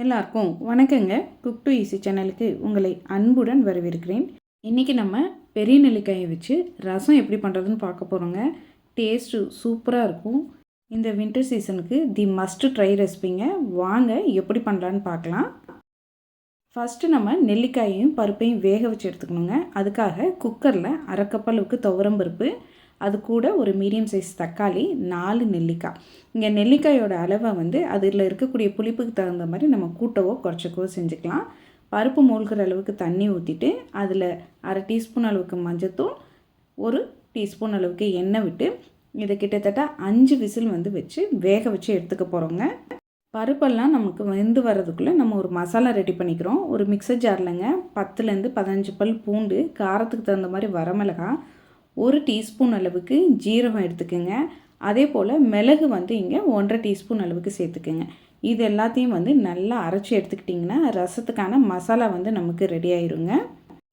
எல்லாருக்கும் வணக்கங்க. Cook to easy சேனலுக்கு உங்களை அன்புடன் வரவேற்கிறேன். இன்றைக்கி நம்ம பெரிய நெல்லிக்காயை வச்சு ரசம் எப்படி பண்ணுறதுன்னு பார்க்க போகிறோங்க. டேஸ்ட்டு சூப்பராக இருக்கும். இந்த வின்டர் சீசனுக்கு தி மஸ்ட் ட்ரை ரெசிபிங்க. வாங்க எப்படி பண்ணலான்னு பார்க்கலாம். ஃபஸ்ட்டு நம்ம நெல்லிக்காயையும் பருப்பையும் வேக வச்சு எடுத்துக்கணுங்க. அதுக்காக குக்கரில் அரை கப் அளவுக்கு துவரம் பருப்பு, அது கூட ஒரு மீடியம் சைஸ் தக்காளி, 4 நெல்லிக்காய். இங்கே நெல்லிக்காயோட அளவை அதில் இருக்கக்கூடிய புளிப்புக்கு தகுந்த மாதிரி நம்ம கூட்டவோ குறைச்சிக்கவோ செஞ்சுக்கலாம். பருப்பு மூழ்கிற அளவுக்கு தண்ணி ஊற்றிட்டு அதில் அரை டீஸ்பூன் அளவுக்கு மஞ்சத்தூள், 1 டீஸ்பூன் அளவுக்கு எண்ணெய் விட்டு இதை கிட்டத்தட்ட 5 விசில் வச்சு வேக வச்சு எடுத்துக்க போகிறோங்க. பருப்பெல்லாம் நமக்கு வெந்து வர்றதுக்குள்ளே நம்ம ஒரு மசாலா ரெடி பண்ணிக்கிறோம். ஒரு மிக்சர் ஜார்லங்க 10லேருந்து 15 பல் பூண்டு, காரத்துக்கு தகுந்த மாதிரி வரமிளகாய், 1 டீஸ்பூன் அளவுக்கு ஜீரகம் எடுத்துக்கோங்க. அதே போல் மிளகு இங்கே 1.5 டீஸ்பூன் அளவுக்கு சேர்த்துக்குங்க. இது எல்லாத்தையும் நல்லா அரைச்சி எடுத்துக்கிட்டிங்கன்னா ரசத்துக்கான மசாலா நமக்கு ரெடி ஆயிருங்க.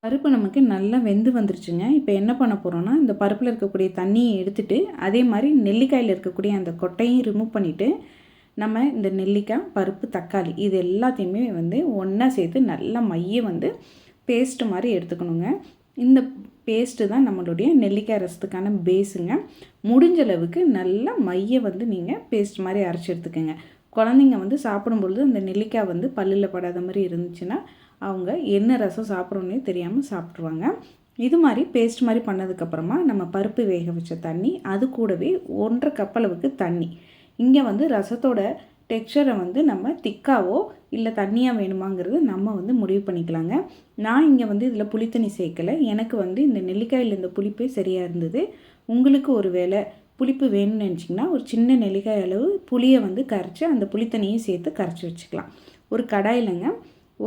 பருப்பு நமக்கு நல்லா வெந்து வந்துருச்சுங்க. இப்போ என்ன பண்ண போகிறோன்னா, இந்த பருப்பில் இருக்கக்கூடிய தண்ணியை எடுத்துகிட்டு அதே மாதிரி நெல்லிக்காயில் இருக்கக்கூடிய அந்த கொட்டையும் ரிமூவ் பண்ணிவிட்டு நம்ம இந்த நெல்லிக்காய், பருப்பு, தக்காளி இது எல்லாத்தையுமே ஒன்றா சேர்த்து நல்லா மைய பேஸ்ட்டு மாதிரி எடுத்துக்கணுங்க. இந்த பேஸ்ட்டு தான் நம்மளுடைய நெல்லிக்காய் ரசத்துக்கான பேஸுங்க. முடிஞ்ச அளவுக்கு நல்லா மைய நீங்கள் பேஸ்ட் மாதிரி அரைச்சி எடுத்துக்கோங்க. குழந்தைங்க சாப்பிடும்பொழுது அந்த நெல்லிக்காய் பல்லில் படாத மாதிரி இருந்துச்சுன்னா அவங்க என்ன ரசம் சாப்பிட்றோன்னே தெரியாமல் சாப்பிட்ருவாங்க. இது மாதிரி பேஸ்ட் மாதிரி பண்ணதுக்கப்புறமா நம்ம பருப்பு வேக வச்ச தண்ணி, அது கூடவே 1.5 கப் அளவுக்கு தண்ணி. இங்கே ரசத்தோட டெக்ஸ்சரை நம்ம திக்காவோ இல்லை தண்ணியாக வேணுமாங்கிறது நம்ம முடிவு பண்ணிக்கலாங்க. நான் இங்கே இதில் புளித்தண்ணி சேர்க்கலை. எனக்கு இந்த நெல்லிக்காயில் இந்த புளிப்பே சரியாக இருந்தது. உங்களுக்கு ஒரு வேளை புளிப்பு வேணும்னு நினச்சிங்கன்னா ஒரு சின்ன நெல்லிக்காய் அளவு புளியை கரைச்சி அந்த புளித்தண்ணியும் சேர்த்து கரைச்சி வச்சுக்கலாம். ஒரு கடாயிலங்க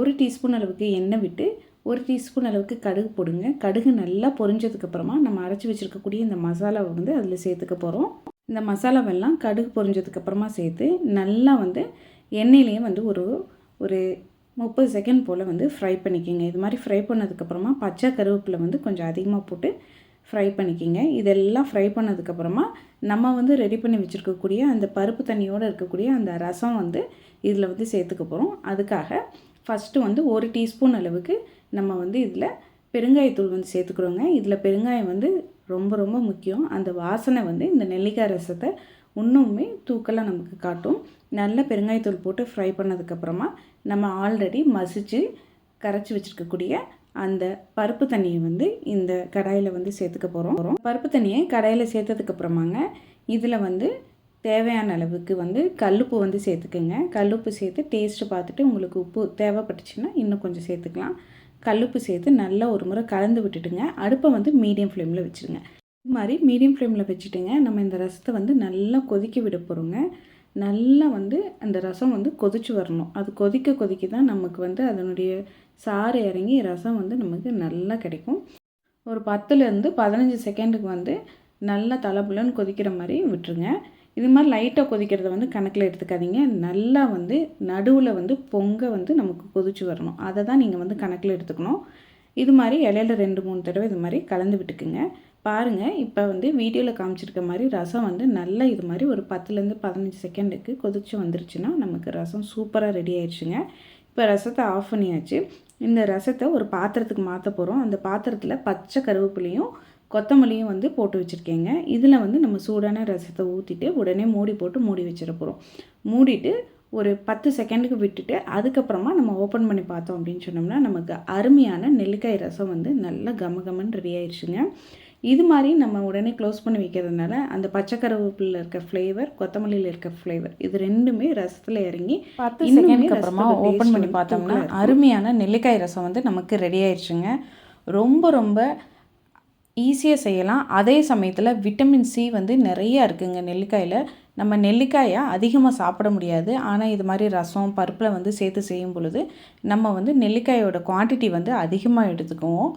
1 டீஸ்பூன் அளவுக்கு எண்ணெய் விட்டு 1 டீஸ்பூன் அளவுக்கு கடுகு போடுங்க. கடுகு நல்லா பொரிஞ்சதுக்கப்புறமா நம்ம அரைச்சி வச்சுருக்கக்கூடிய இந்த மசாலாவை அதில் சேர்த்துக்க போகிறோம். இந்த மசாலாவெல்லாம் கடுகு பொரிஞ்சதுக்கப்புறமா சேர்த்து நல்லா எண்ணெயிலேயே ஒரு 30 செகண்ட் போல் ஃப்ரை பண்ணிக்கோங்க. இது மாதிரி ஃப்ரை பண்ணதுக்கப்புறமா பச்சை கருவேப்பிலை கொஞ்சம் அதிகமாக போட்டு ஃப்ரை பண்ணிக்கோங்க. இதெல்லாம் ஃப்ரை பண்ணதுக்கப்புறமா நம்ம ரெடி பண்ணி வச்சுருக்கக்கூடிய அந்த பருப்பு தண்ணியோடு இருக்கக்கூடிய அந்த ரசம் இதில் சேர்த்துக்க போகிறோம். அதுக்காக ஃபஸ்ட்டு 1 டீஸ்பூன் அளவுக்கு நம்ம இதில் பெருங்காயத்தூள் சேர்த்துக்கிறோங்க. இதில் பெருங்காயம் ரொம்ப ரொம்ப முக்கியம். அந்த வாசனை இந்த நெல்லிக்காய் ரசத்தை இன்னுமே தூக்கலாக நமக்கு காட்டும். நல்ல பெருங்காயத்தூள் போட்டு ஃப்ரை பண்ணதுக்கப்புறமா நம்ம ஆல்ரெடி மசிச்சு கரைச்சி வச்சுருக்கக்கூடிய அந்த பருப்பு தண்ணியை இந்த கடாயில் சேர்த்துக்க போகிறோம். பருப்பு தண்ணியை கடாயில் சேர்த்ததுக்கப்புறமாங்க இதில் தேவையான அளவுக்கு கல்லுப்பு சேர்த்துக்குங்க. கல்லுப்பு சேர்த்து டேஸ்ட்டு பார்த்துட்டு உங்களுக்கு உப்பு தேவைப்பட்டுச்சுன்னா இன்னும் கொஞ்சம் சேர்த்துக்கலாம். கல்லுப்பு சேர்த்து நல்லா ஒரு முறை கலந்து விட்டுட்டுங்க. அடுப்பை மீடியம் ஃப்ளேமில் வச்சுருங்க. இது மாதிரி மீடியம் ஃப்ளேமில் வச்சுட்டுங்க நம்ம இந்த ரசத்தை நல்லா கொதிக்க விட போகிறோங்க. நல்லா அந்த ரசம் கொதிச்சு வரணும். அது கொதிக்க கொதிக்க தான் நமக்கு அதனுடைய சாறு இறங்கி ரசம் நமக்கு நல்லா கிடைக்கும். ஒரு 10லேருந்து 15 செகண்டுக்கு நல்லா தலப்புலன்னு கொதிக்கிற மாதிரி விட்டுருங்க. இது மாதிரி லைட்டாக கொதிக்கிறத கணக்கில் எடுத்துக்காதீங்க. நல்லா நடுவில் பொங்க நமக்கு கொதிச்சு வரணும். அதை தான் நீங்கள் கணக்கில் எடுத்துக்கணும். இது மாதிரி இலையில 2-3 தடவை இது மாதிரி கலந்து விட்டுக்குங்க. பாருங்கள், இப்போ வீடியோவில் காமிச்சிருக்க மாதிரி ரசம் நல்லா இது மாதிரி ஒரு 10லேருந்து 15 செகண்டுக்கு கொதிச்சு வந்துருச்சுன்னா நமக்கு ரசம் சூப்பராக ரெடி ஆயிடுச்சுங்க. இப்போ ரசத்தை ஆஃப் பண்ணியாச்சு. இந்த ரசத்தை ஒரு பாத்திரத்துக்கு மாற்ற போகிறோம். அந்த பாத்திரத்தில் பச்சை கருவேப்பிலையும் கொத்தமல்லியும் போட்டு வச்சுருக்கேங்க. இதில் நம்ம சூடான ரசத்தை ஊற்றிட்டு உடனே மூடி போட்டு மூடி வச்சிட போகிறோம். மூடிட்டு ஒரு 10 செகண்டுக்கு விட்டுட்டு அதுக்கப்புறமா நம்ம ஓப்பன் பண்ணி பார்த்தோம் அப்படின்னு சொன்னோம்னா நமக்கு அருமையான நெல்லிக்காய் ரசம் நல்லா கமகமன்னு ரெடி ஆயிடுச்சுங்க. இது மாதிரி நம்ம உடனே க்ளோஸ் பண்ணி வைக்கிறதுனால அந்த பச்சை கருவேப்பிலையில் இருக்க ஃப்ளேவர், கொத்தமல்லியில் இருக்க ஃப்ளேவர் இது ரெண்டுமே ரசத்தில் இறங்கி 10 செகண்டுக்கு அப்புறமா ஓப்பன் பண்ணி பார்த்தோம்னா அருமையான நெல்லிக்காய் ரசம் நமக்கு ரெடி ஆயிடுச்சுங்க. ரொம்ப ரொம்ப ஈஸியாக செய்யலாம். அதே சமயத்தில் விட்டமின் சி நிறையா இருக்குங்க நெல்லிக்காயில். நம்ம நெல்லிக்காயை அதிகமாக சாப்பிட முடியாது. ஆனால் இது மாதிரி ரசம் பருப்பில் சேர்த்து செய்யும் பொழுது நம்ம நெல்லிக்காயோட குவான்டிட்டி அதிகமாக எடுத்துக்குவோம்.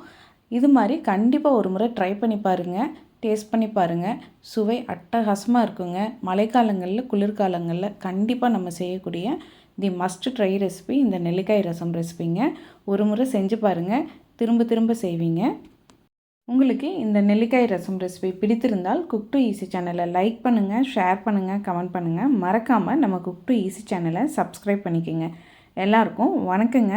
இது மாதிரி கண்டிப்பாக ஒரு முறை ட்ரை பண்ணி பாருங்கள். டேஸ்ட் பண்ணி பாருங்கள். சுவை அட்டகாசமாக இருக்குங்க. மழைக்காலங்களில் குளிர்காலங்களில் கண்டிப்பாக நம்ம செய்யக்கூடிய தி மஸ்ட் ட்ரை ரெசிபி இந்த நெல்லிக்காய் ரசம் ரெசிபிங்க. ஒரு முறை செஞ்சு பாருங்கள், திரும்ப திரும்ப செய்வீங்க. உங்களுக்கு இந்த நெல்லிக்காய் ரசம் ரெசிபி பிடித்திருந்தால் குக் டு ஈஸி சேனலை லைக் பண்ணுங்கள், ஷேர் பண்ணுங்கள், கமெண்ட் பண்ணுங்கள். மறக்காமல் நம்ம குக் டு ஈஸி சேனலை சப்ஸ்கிரைப் பண்ணிக்கோங்க. எல்லாருக்கும் வணக்கங்க.